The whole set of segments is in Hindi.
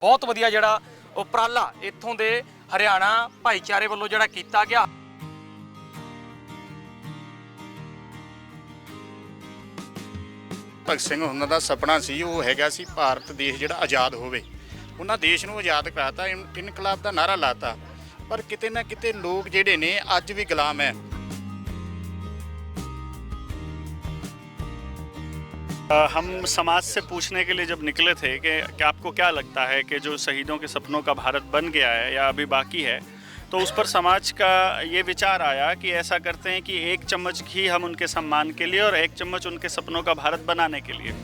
बहुत वधिया जिहड़ा उपराला इत्थों दे हरियाणा भाईचारे वालों जिहड़ा कीता गया। भगत सिंह हुणां दा सपना सी वो हैगा सी भारत देश जिहड़ा आज़ाद होवे। उन्हां देश नूं आज़ाद कराता, इनकलाब दा नारा लाता, पर किते ना किते लोग जिहड़े ने अज भी गुलाम है। हम समाज से पूछने के लिए जब निकले थे कि आपको क्या लगता है कि जो शहीदों के सपनों का भारत बन गया है या अभी बाकी है, तो उस पर समाज का ये विचार आया कि ऐसा करते हैं कि 1 चम्मच घी हम उनके सम्मान के लिए और 1 चम्मच उनके सपनों का भारत बनाने के लिए।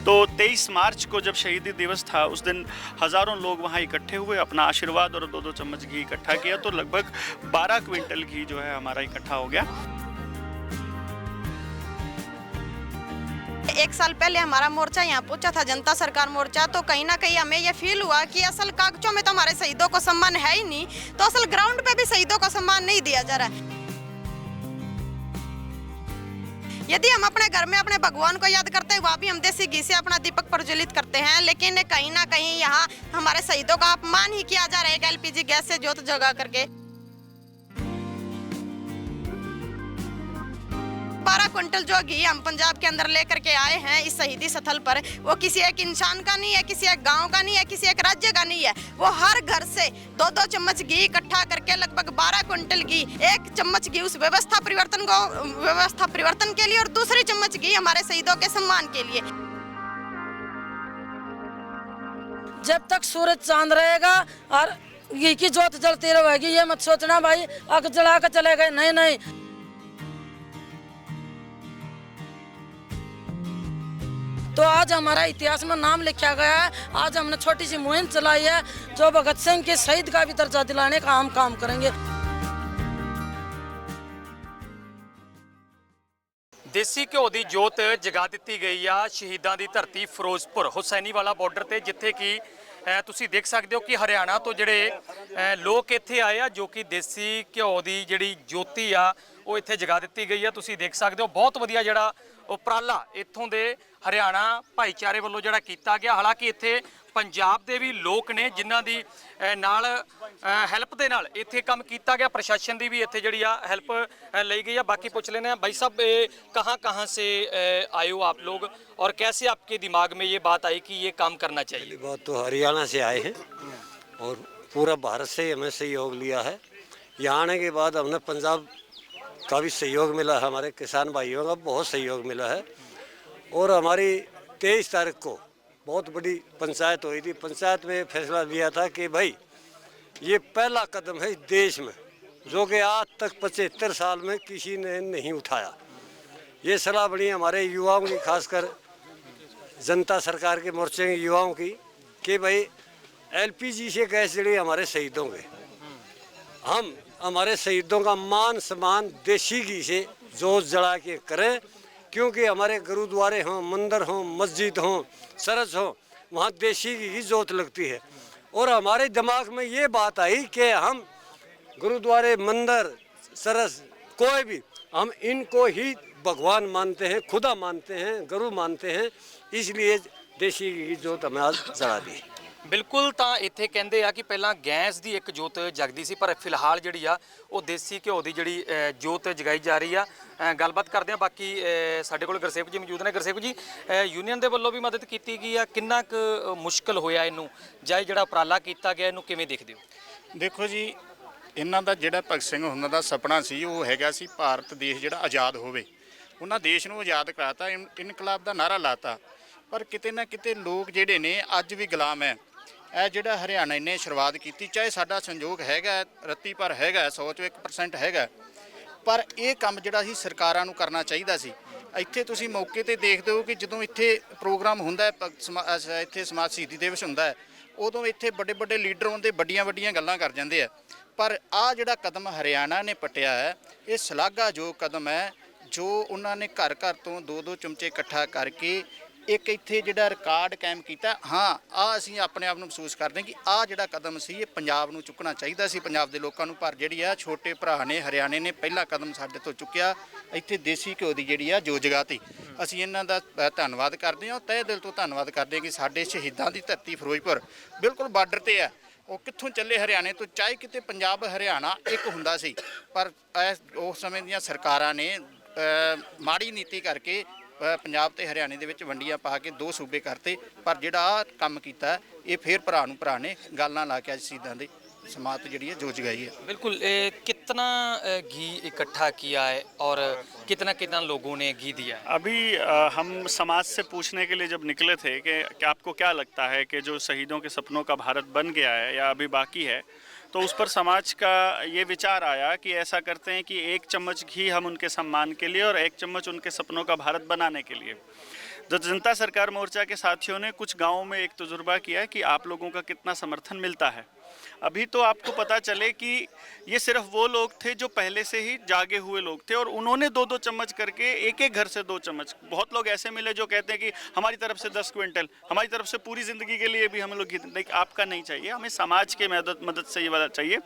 तो 23 मार्च को जब शहीदी दिवस था, उस दिन हज़ारों लोग वहाँ इकट्ठे हुए, अपना आशीर्वाद और 2-2 चम्मच घी इकट्ठा किया, तो लगभग 12 क्विंटल घी जो है हमारा इकट्ठा हो गया। 1 साल पहले हमारा मोर्चा यहाँ पहुंचा था, जनता सरकार मोर्चा, तो कहीं ना कहीं हमें ये फील हुआ कि असल कागजों में तो हमारे शहीदों को सम्मान है ही नहीं, तो असल ग्राउंड पे भी शहीदों को सम्मान नहीं दिया जा रहा है। यदि हम अपने घर में अपने भगवान को याद करते हैं, वहाँ भी हम देसी घी से अपना दीपक प्रज्वलित करते हैं, लेकिन कहीं ना कहीं यहाँ हमारे शहीदों का अपमान ही किया जा रहा है LPG गैस से जोत जगा करके। 12 क्विंटल जो घी हम पंजाब के अंदर लेकर के आए हैं इस शहीदी स्थल पर, वो किसी एक इंसान का नहीं है, किसी एक गांव का नहीं है, किसी एक राज्य का नहीं है, वो हर घर से 2-2 चम्मच घी इकट्ठा करके लगभग 12 क्विंटल घी, 1 चम्मच घी उस व्यवस्था परिवर्तन के लिए और दूसरी चम्मच घी हमारे शहीदों के सम्मान के लिए। जब तक सूरज चांद रहेगा और घी की जोत जलती रहेगी, ये मत सोचना भाई आग जला कर चले गए, नहीं नहीं। तो आज हमारा इतिहास में नाम लिखा गया है। आज हमने छोटी सी मुहिम चलाई है, जो भगत सिंह के शहीद का भी दर्जा दिलाने का हम काम करेंगे। देसी घ्यो की जोत जगा दी गई आ शहीदों की धरती फिरोजपुर हुसैनी वाला बॉर्डर से, जिथे कि तुसी देख सकते हो कि हरियाणा तो जिहड़े लोग इत्थे आए आ, जो कि देसी घ्यो की जिहड़ी जोती आ वो इत्थे जगा दी गई आ। तुसी देख सकते हो बहुत वधिया जिहड़ा उपराला इत्थों दे हरियाणा भाईचारे वालों जिहड़ा कीता गया। हालांकि इत्थे पंजाब दे भी लोग ने जिन्हां दी नाल हैल्प दे नाल इत्थे काम कीता गया, प्रशासन की भी इत्थे जिहड़ी आ हैल्प लई गई है। बाकी पूछ लेने हैं भाई साहब, कहाँ कहाँ से आए हो आप लोग और कैसे आपके दिमाग में ये बात आई कि ये काम करना चाहिए? पहली बात तो हरियाणा से आए हैं और पूरा भारत से हमें सहयोग लिया है। यहाँ आने के बाद हमने पंजाब का भी सहयोग मिला, हमारे किसान भाइयों का बहुत सहयोग मिला है। और हमारी 23 तारीख को बहुत बड़ी पंचायत हुई थी। पंचायत में फैसला लिया था कि भाई ये पहला कदम है इस देश में जो कि आज तक 75 साल में किसी ने नहीं उठाया। ये सलाह बनी हमारे युवाओं की, खासकर जनता सरकार के मोर्चे के युवाओं की, कि भाई LPG से गैस जड़ी हमारे शहीदों के, हम हमारे शहीदों का मान सम्मान देसी घी से जोत जला के करें, क्योंकि हमारे गुरुद्वारे हों, मंदिर हों, मस्जिद हों, सरस हों, वहाँ देसी घी की जोत लगती है। और हमारे दिमाग में ये बात आई कि हम गुरुद्वारे, मंदिर, सरस, कोई भी, हम इनको ही भगवान मानते हैं, खुदा मानते हैं, गुरु मानते हैं, इसलिए देसी घी की जोत हमें आज जला दी। बिल्कुल, तो इत्थे कहते हैं कि पहला गैस की एक जोत जगदी सी, पर फिलहाल जिहड़ी आ वो देसी घ्यो की जिहड़ी जोत जगाई जा रही आ। गलबात करते हैं, बाकी साडे कोल गुरसेवक जी मौजूद ने। गुरसेवक जी, यूनीयन के वल्लों भी मदद की गई आ, किन्ना क मुश्किल होया इनू जां जिहड़ा उपराला किया गया इनू किवें देखदे हो? देखो जी, इन्हां दा जिहड़ा भगत सिंह हुणां दा सपना सी वो हैगा सी भारत देश जिहड़ा आज़ाद होवे। उन्हां देश नूं आज़ाद कराता, इनकलाब दा नारा लाता, पर किते ना किते लोग जिहड़े ने अज भी गुलाम है। ਇਹ ਜਿਹੜਾ ਹਰਿਆਣਾ ਨੇ ਸ਼ੁਰੂਆਤ ਕੀਤੀ, ਚਾਹੇ ਸਾਡਾ ਸੰਯੋਗ ਹੈਗਾ, ਰੱਤੀ ਪਰ ਹੈਗਾ, 100 ਚੋਂ 1% ਹੈਗਾ, ਪਰ ਇਹ ਕੰਮ ਜਿਹੜਾ ਸੀ ਸਰਕਾਰਾਂ ਨੂੰ ਕਰਨਾ ਚਾਹੀਦਾ ਸੀ। ਇੱਥੇ ਤੁਸੀਂ ਮੌਕੇ ਤੇ ਦੇਖਦੇ ਹੋ ਕਿ ਜਦੋਂ ਇੱਥੇ ਪ੍ਰੋਗਰਾਮ ਹੁੰਦਾ ਹੈ, ਇੱਥੇ ਸਮਾਜ ਸ਼ਹੀਦੀ ਦਿਵਸ ਹੁੰਦਾ ਹੈ, ਉਦੋਂ ਇੱਥੇ ਵੱਡੇ ਵੱਡੇ ਲੀਡਰ ਆਉਂਦੇ ਵੱਡੀਆਂ ਵੱਡੀਆਂ ਗੱਲਾਂ ਕਰ ਜਾਂਦੇ ਆ। ਪਰ ਆਹ ਜਿਹੜਾ ਕਦਮ ਹਰਿਆਣਾ ਨੇ ਪੱਟਿਆ ਹੈ, ਇਹ ਸ਼ਲਾਘਾਯੋਗ ਕਦਮ ਹੈ, ਜੋ ਉਹਨਾਂ ਨੇ ਘਰ ਘਰ ਤੋਂ 2-2 ਚਮਚੇ ਇਕੱਠਾ ਕਰਕੇ ਇੱਕ ਇੱਥੇ ਜਿਹੜਾ ਰਿਕਾਰਡ ਕਾਇਮ ਕੀਤਾ। ਹਾਂ, ਆ ਅਸੀਂ ਆਪਣੇ ਆਪ ਨੂੰ ਮਹਿਸੂਸ ਕਰਦੇ ਹਾਂ ਕਿ ਆ ਜਿਹੜਾ ਕਦਮ ਸੀ ਇਹ ਪੰਜਾਬ ਨੂੰ ਚੁੱਕਣਾ ਚਾਹੀਦਾ ਸੀ, ਪੰਜਾਬ ਦੇ ਲੋਕਾਂ ਨੂੰ। ਪਰ ਜਿਹੜੀ ਆ ਛੋਟੇ ਭਰਾ ਨੇ ਹਰਿਆਣੇ ਨੇ ਪਹਿਲਾ ਕਦਮ ਸਾਡੇ ਤੋਂ ਚੁੱਕਿਆ, ਇੱਥੇ ਦੇਸੀ ਘਿਓ ਦੀ ਜਿਹੜੀ ਆ ਜੋ ਜਗਾਤੀ। ਅਸੀਂ ਇਹਨਾਂ ਦਾ ਧੰਨਵਾਦ ਕਰਦੇ ਹਾਂ, ਤਹਿ ਦਿਲ ਤੋਂ ਧੰਨਵਾਦ ਕਰਦੇ ਹਾਂ ਕਿ ਸਾਡੇ ਸ਼ਹੀਦਾਂ ਦੀ ਧਰਤੀ ਫਿਰੋਜ਼ਪੁਰ ਬਿਲਕੁਲ ਬਾਰਡਰ ਤੇ ਆ। ਉਹ ਕਿੱਥੋਂ ਚੱਲੇ ਹਰਿਆਣੇ ਤੋਂ, ਚਾਹੇ ਕਿਤੇ ਪੰਜਾਬ ਹਰਿਆਣਾ ਇੱਕ ਹੁੰਦਾ ਸੀ, ਪਰ ਉਸ ਸਮੇਂ ਦੀਆਂ ਸਰਕਾਰਾਂ ਨੇ ਮਾੜੀ ਨੀਤੀ ਕਰਕੇ ਪੰਜਾਬ ਤੇ ਹਰਿਆਣੇ ਦੇ ਵਿੱਚ ਵੰਡੀਆਂ ਪਾ ਕੇ 2 ਸੂਬੇ ਕਰਤੇ। ਪਰ ਜਿਹੜਾ ਆਹ ਕੰਮ ਕੀਤਾ ਇਹ ਫਿਰ ਭਰਾ ਨੂੰ ਭਰਾ ਨੇ ਗੱਲ ਨਾਲ ਲਾ ਕੇ ਅੱਜ ਸ਼ਹੀਦਾਂ ਦੇ समात जी जो जगाई है। बिल्कुल कितना घी इकट्ठा किया है और कितना कितना लोगों ने घी दिया है? अभी हम समाज से पूछने के लिए जब निकले थे कि आपको क्या लगता है कि जो शहीदों के सपनों का भारत बन गया है या अभी बाकी है, तो उस पर समाज का ये विचार आया कि ऐसा करते हैं कि 1 चम्मच घी हम उनके सम्मान के लिए और 1 चम्मच उनके सपनों का भारत बनाने के लिए। जो जनता सरकार मोर्चा के साथियों ने कुछ गाँवों में एक तजुर्बा किया है कि आप लोगों का कितना समर्थन मिलता है। अभी तो आपको पता चले कि ये सिर्फ वो लोग थे जो पहले से ही जागे हुए लोग थे और उन्होंने 2-2 चम्मच करके एक एक घर से 2 चम्मच। बहुत लोग ऐसे मिले जो कहते हैं कि हमारी तरफ से 10 क्विंटल, हमारी तरफ से पूरी ज़िंदगी के लिए भी हम लोग, लेकिन आपका नहीं चाहिए, हमें समाज के मदद से ये वाला चाहिए।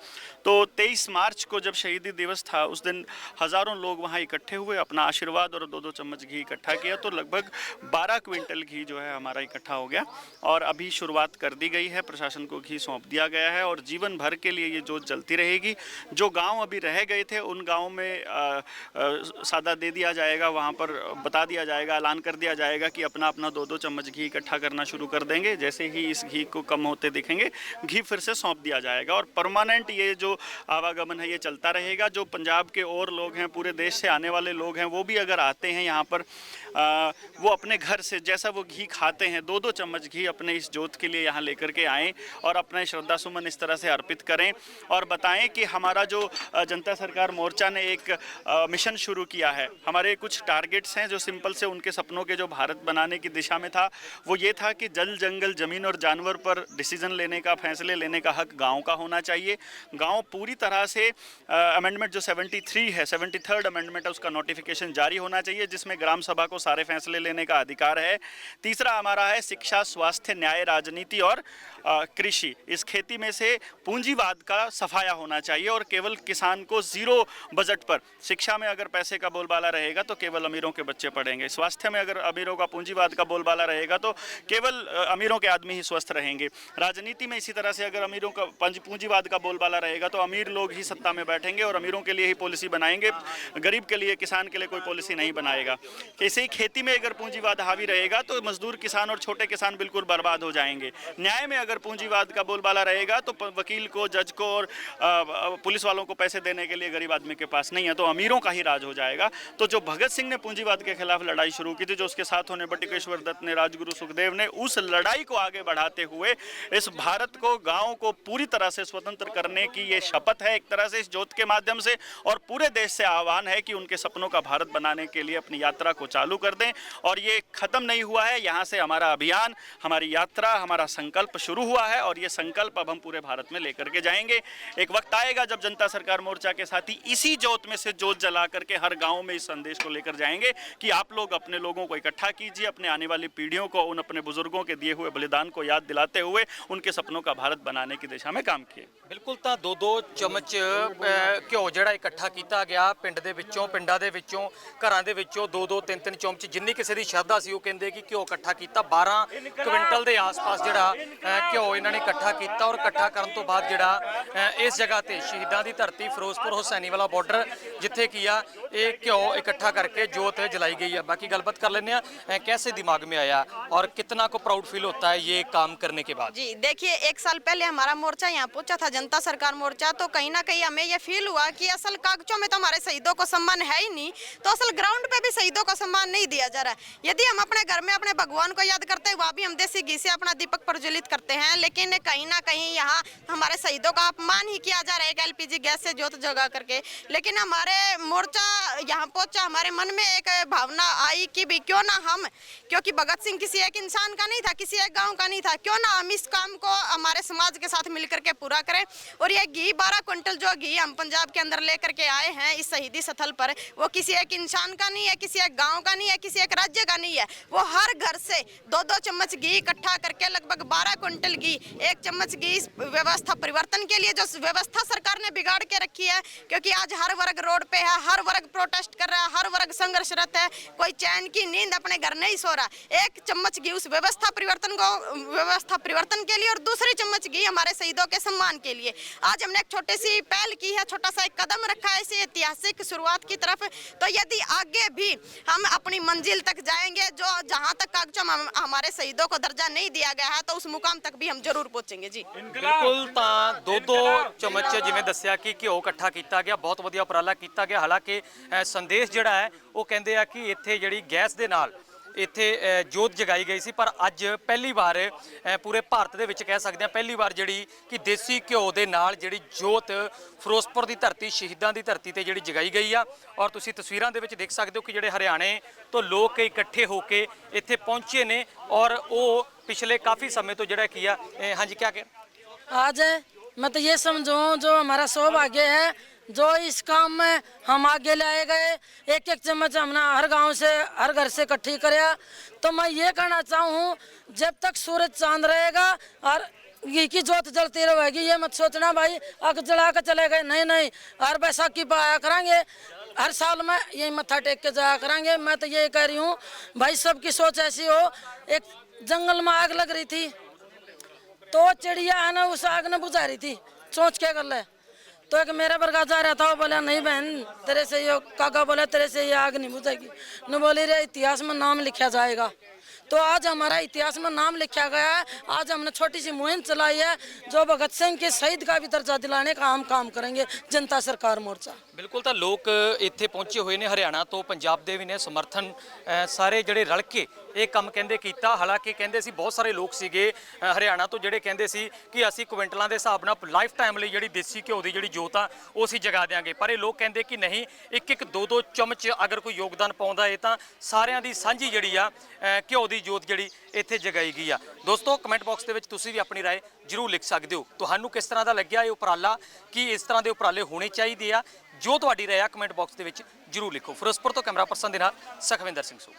तो 23 मार्च को जब शहीदी दिवस था उस दिन हज़ारों लोग वहाँ इकट्ठे हुए, अपना आशीर्वाद और 2-2 चम्मच घी इकट्ठा किया, तो लगभग 12 क्विंटल घी जो है हमारा इकट्ठा हो गया और अभी शुरुआत कर दी गई है, प्रशासन को घी सौंप दिया गया है और जीवन भर के लिए ये जोत जलती रहेगी। जो गांव अभी रह गए थे उन गांवों में सादा दे दिया जाएगा, वहाँ पर बता दिया जाएगा, ऐलान कर दिया जाएगा कि अपना अपना 2-2 चम्मच घी इकट्ठा करना शुरू कर देंगे। जैसे ही इस घी को कम होते दिखेंगे घी फिर से सौंप दिया जाएगा और परमानेंट ये जो आवागमन है ये चलता रहेगा। जो पंजाब के और लोग हैं, पूरे देश से आने वाले लोग हैं, वो भी अगर आते हैं यहाँ पर वो अपने घर से जैसा वो घी खाते हैं 2-2 चम्मच घी अपने इस जोत के लिए यहाँ लेकर के आएँ और अपने श्रद्धा सुमन इस तरह से अर्पित करें और बताएं कि हमारा जो जनता सरकार मोर्चा ने एक मिशन शुरू किया है। हमारे कुछ टारगेट्स हैं जो सिंपल से उनके सपनों के जो भारत बनाने की दिशा में था, वो ये था कि जल जंगल ज़मीन और जानवर पर डिसीजन लेने का, फैसले लेने का हक गाँव का होना चाहिए। गाँव पूरी तरह से अमेंडमेंट जो 73 है, 73rd अमेंडमेंट है, उसका नोटिफिकेशन जारी होना चाहिए जिसमें ग्राम सभा को सारे फैसले लेने का अधिकार है। तीसरा हमारा है शिक्षा, स्वास्थ्य, न्याय, राजनीति और कृषि। इस खेती में से पूंजीवाद का सफाया होना चाहिए और केवल किसान को 0 बजट पर, शिक्षा में अगर पैसे का बोलबाला रहेगा तो केवल अमीरों के बच्चे पढ़ेंगे, स्वास्थ्य में अगर अमीरों का पूंजीवाद का बोलबाला रहेगा तो केवल अमीरों के आदमी ही स्वस्थ रहेंगे, राजनीति में इसी तरह से अगर अमीरों का पूंजीवाद का बोलबाला रहेगा तो अमीर लोग ही सत्ता में बैठेंगे और अमीरों के लिए ही पॉलिसी बनाएंगे, गरीब के लिए, किसान के लिए कोई पॉलिसी नहीं बनाएगा। ऐसे ही खेती में अगर पूंजीवाद हावी रहेगा तो मजदूर किसान और छोटे किसान बिल्कुल बर्बाद हो जाएंगे। न्याय में अगर पूंजीवाद का बोलबाला रहेगा तो वकील को, जज को और पुलिस वालों को पैसे देने के लिए गरीब आदमी के पास नहीं है, तो अमीरों का ही राज हो जाएगा। तो जो भगत सिंह ने पूंजीवाद के खिलाफ लड़ाई शुरू की थी, जो उसके साथ होने बटुकेश्वर दत्त ने, राजगुरु सुखदेव ने, उस लड़ाई को आगे बढ़ाते हुए इस भारत को, गाँव को पूरी तरह से स्वतंत्र करने की ये शपथ है एक तरह से इस जोत के माध्यम से, और पूरे देश से आह्वान है कि उनके सपनों का भारत बनाने के लिए अपनी यात्रा को चालू कर दें। और ये खत्म नहीं हुआ है, यहाँ से हमारा अभियान, हमारी यात्रा, हमारा संकल्प शुरू हुआ है और ये संकल्प अब हम पूरे भारत में लेकर के जाएंगे। एक वक्त आएगा जब जनता सरकार मोर्चा के साथी इसी जोत में से जोत जला करके हर गांव में इस संदेश को लेकर जाएंगे कि आप लोग अपने लोगों को इकट्ठा कीजिए, अपने आने वाली पीढ़ियों को उन अपने बुजुर्गों के दिए हुए बलिदान को याद दिलाते हुए उनके सपनों का भारत बनाने की दिशा में काम किए। बिल्कुल, ਤਾਂ 2-2 ਚਮਚ ਘਿਓ ਜਿਹੜਾ ਇਕੱਠਾ ਕੀਤਾ ਗਿਆ ਪਿੰਡ ਦੇ ਵਿੱਚੋਂ, ਪਿੰਡਾਂ ਦੇ ਵਿੱਚੋਂ, ਘਰਾਂ ਦੇ ਵਿੱਚੋਂ 2-2 3-3 ਚਮਚ, ਜਿੰਨੀ ਕਿਸੇ ਦੀ ਸ਼ਰਧਾ ਸੀ ਉਹ ਕਹਿੰਦੇ ਕਿ ਘਿਓ ਇਕੱਠਾ ਕੀਤਾ। 12 ਕੁਇੰਟਲ ਦੇ ਆਸ-ਪਾਸ ਜਿਹੜਾ ਘਿਓ ਇਹਨਾਂ ਨੇ ਇਕੱਠਾ ਕੀਤਾ ਔਰ ਇਕੱਠਾ ਕਰਨ ਤੋਂ ਬਾਅਦ ਜਿਹੜਾ ਇਸ ਜਗ੍ਹਾ ਤੇ ਸ਼ਹੀਦਾਂ ਦੀ ਧਰਤੀ ਫਿਰੋਜ਼ਪੁਰ ਹੁਸੈਨੀ ਵਾਲਾ ਬਾਰਡਰ ਜਿੱਥੇ ਕੀ ਆ ਇਹ ਘਿਓ इकट्ठा करके जोत जलाई गई है। बाकी गलबात कर लेने हैं, कैसे दिमाग में आया और कितना को प्राउड फील होता है ये काम करने के बाद? जी देखिए, 1 साल पहले हमारा मोर्चा यहाँ पहुंचा था, जनता सरकार मोर्चा, तो कहीं ना कहीं हमें ये फील हुआ कि असल कागजों में तो हमारे शहीदों को सम्मान है ही नहीं, तो असल ग्राउंड पे भी शहीदों को सम्मान नहीं दिया जा रहा है। यदि हम अपने घर में अपने भगवान को याद करते हैं, वहाँ भी हम देसी घी से अपना दीपक प्रज्वलित करते हैं, लेकिन कहीं ना कहीं यहाँ हमारे शहीदों का अपमान ही किया जा रहा है एक LPG गैस से जोत जगा करके। लेकिन हमारे मोर्चा यहाँ पहुंचा, हमारे मन में एक भावना आई कि भी क्यों ना हम, क्योंकि भगत सिंह किसी एक इंसान का नहीं था, किसी एक गांव का नहीं था, क्यों ना हम इस काम को हमारे समाज के साथ मिलकर के पूरा करें। और ये घी 12 क्विंटल जो घी हम पंजाब के अंदर लेकर के आए हैं इस शहीदी स्थल पर, वो किसी एक इंसान का नहीं है, किसी एक गाँव का नहीं है, किसी एक राज्य का नहीं है। वो हर घर से 2-2 चम्मच घी इकट्ठा करके लगभग 12 क्विंटल घी, 1 चम्मच घी इस व्यवस्था परिवर्तन के लिए, जो व्यवस्था सरकार ने बिगाड़ के रखी है। क्योंकि आज हर वर्ग रोड पे है, हर वर्ग प्रोटेस्ट कर रहा है, हर वर्ग संघर्षरत है, कोई चैन की नींद अपने घर नहीं सो रहा। 1 चम्मच घी उस व्यवस्था परिवर्तन के लिए और दूसरी चम्मच घी हमारे शहीदों के सम्मान के लिए। आज हमने एक छोटी सी पहल की है, छोटा सा एक कदम रखा है इस ऐतिहासिक शुरुआत की तरफ। तो यदि आगे भी हम अपनी मंजिल तक जाएंगे, जो जहां तक कागजों में हमारे शहीदों को दर्जा नहीं दिया गया है, तो उस मुकाम तक भी हम जरूर पहुंचेंगे जी। ਬਿਲਕੁਲ ਤਾਂ 2-2 ਚਮਚ ਜਿਵੇਂ ਦੱਸਿਆ ਕਿ ਘਿਓ ਇਕੱਠਾ ਕੀਤਾ ਗਿਆ, ਬਹੁਤ ਵਧੀਆ ਉਪਰਾਲਾ ਕੀਤਾ ਗਿਆ। ਹਾਲਾਂਕਿ ਸੰਦੇਸ਼ ਜਿਹੜਾ ਹੈ ਉਹ ਕਹਿੰਦੇ ਆ ਕਿ ਇੱਥੇ ਜਿਹੜੀ ਗੈਸ ਦੇ ਨਾਲ ਇੱਥੇ ਜੋਤ ਜਗਾਈ ਗਈ ਸੀ, ਪਰ ਅੱਜ ਪਹਿਲੀ ਵਾਰ ਪੂਰੇ ਭਾਰਤ ਦੇ ਵਿੱਚ ਕਹਿ ਸਕਦੇ ਆ ਪਹਿਲੀ ਵਾਰ ਜਿਹੜੀ ਕਿ ਦੇਸੀ ਘਿਓ ਦੇ ਨਾਲ ਜਿਹੜੀ ਜੋਤ ਫਿਰੋਜ਼ਪੁਰ ਦੀ ਧਰਤੀ, ਸ਼ਹੀਦਾਂ ਦੀ ਧਰਤੀ ਤੇ ਜਿਹੜੀ ਜਗਾਈ ਗਈ ਆ। ਔਰ ਤੁਸੀਂ ਤਸਵੀਰਾਂ ਦੇ ਵਿੱਚ ਦੇਖ ਸਕਦੇ ਹੋ ਕਿ ਜਿਹੜੇ ਹਰਿਆਣੇ ਤੋਂ ਲੋਕ ਇਕੱਠੇ ਹੋ ਕੇ ਇੱਥੇ ਪਹੁੰਚੇ ਨੇ ਔਰ ਉਹ ਪਿਛਲੇ ਕਾਫੀ ਸਮੇਂ ਤੋਂ ਜਿਹੜਾ ਕੀ ਆ ਹਾਂਜੀ ਕਿਆ ਕਹਿ आज मैं तो ये समझूं जो हमारा सौभाग्य है, जो इस काम में हम आगे लाए गए, 1-1 चम्मच हमने हर गांव से, हर घर से इकट्ठी कराया। तो मैं ये कहना चाहूँ, जब तक सूरज चांद रहेगा और घी की जोत जलती रहेगी, ये मत सोचना भाई आग जला कर चले गए, नहीं नहीं, हर बैसाखी पर आया करेंगे, हर साल में यही मत्था टेक के जाया करेंगे। मैं तो ये कह रही हूँ भाई, सबकी सोच ऐसी हो। एक जंगल में आग लग रही थी, तो चिड़िया है ना उस आग ने बुझा रही थी, सोच क्या कर ले। तो एक मेरा बरगा जा रहा था, वो बोला नहीं बहन तेरे से ये, काका बोला तेरे से ये आग नहीं बुझेगी, न बोली रे इतिहास में नाम लिखा जाएगा। तो आज हमारा इतिहास में नाम लिखा गया है। आज हमने छोटी सी मुहिम चलाई है, जो भगत सिंह के शहीद का भी दर्जा दिलाने का हम काम करेंगे, जनता सरकार मोर्चा। ਬਿਲਕੁਲ ਤਾਂ ਲੋਕ ਇੱਥੇ ਪਹੁੰਚੇ ਹੋਏ ਨੇ, ਹਰਿਆਣਾ ਤੋਂ, ਪੰਜਾਬ ਦੇ ਵੀ ਨੇ, ਸਮਰਥਨ ਸਾਰੇ ਜਿਹੜੇ ਰਲ ਕੇ ਇਹ ਕੰਮ ਕਹਿੰਦੇ ਕੀਤਾ। ਹਾਲਾਂਕਿ ਕਹਿੰਦੇ ਸੀ ਬਹੁਤ ਸਾਰੇ ਲੋਕ ਸੀਗੇ ਹਰਿਆਣਾ ਤੋਂ ਜਿਹੜੇ ਕਹਿੰਦੇ ਸੀ ਕਿ ਅਸੀਂ ਕੁਇੰਟਲਾਂ ਦੇ ਹਿਸਾਬ ਨਾਲ ਲਾਈਫ ਟਾਈਮ ਲਈ ਜਿਹੜੀ ਦੇਸੀ ਘਿਓ ਦੀ ਜਿਹੜੀ ਜੋਤ ਆ ਉਹ ਅਸੀਂ ਜਗਾ ਦਿਆਂਗੇ, ਪਰ ਇਹ ਲੋਕ ਕਹਿੰਦੇ ਕਿ ਨਹੀਂ, 1-1 2-2 ਚਮਚ ਅਗਰ ਕੋਈ ਯੋਗਦਾਨ ਪਾਉਂਦਾ ਹੈ ਤਾਂ ਸਾਰਿਆਂ ਦੀ ਸਾਂਝੀ ਜਿਹੜੀ ਆ ਘਿਓ ਦੀ ਜੋਤ ਜਿਹੜੀ ਇੱਥੇ ਜਗਾਈ ਗਈ ਆ। ਦੋਸਤੋ ਕਮੈਂਟ ਬਾਕਸ ਦੇ ਵਿੱਚ ਤੁਸੀਂ ਵੀ ਆਪਣੀ ਰਾਏ ਜ਼ਰੂਰ ਲਿਖ ਸਕਦੇ ਹੋ। ਤੁਹਾਨੂੰ ਕਿਸ ਤਰ੍ਹਾਂ ਦਾ ਲੱਗਿਆ ਇਹ ਉਪਰਾਲਾ, ਕਿ ਇਸ ਤਰ੍ਹਾਂ ਦੇ ਉਪਰਾਲੇ ਹੋਣੇ ਚਾਹੀਦੇ ਆ? ਜੋ ਤੁਹਾਡੀ ਰਾਏ ਆ ਕਮੈਂਟ ਬਾਕਸ ਦੇ ਵਿੱਚ ਜ਼ਰੂਰ ਲਿਖੋ। ਫਿਰੋਜ਼ਪੁਰ ਤੋਂ ਕੈਮਰਾ ਪਰਸਨ ਦੇ ਨਾਲ ਸੁਖਵਿੰਦਰ ਸਿੰਘ ਸੂਖ।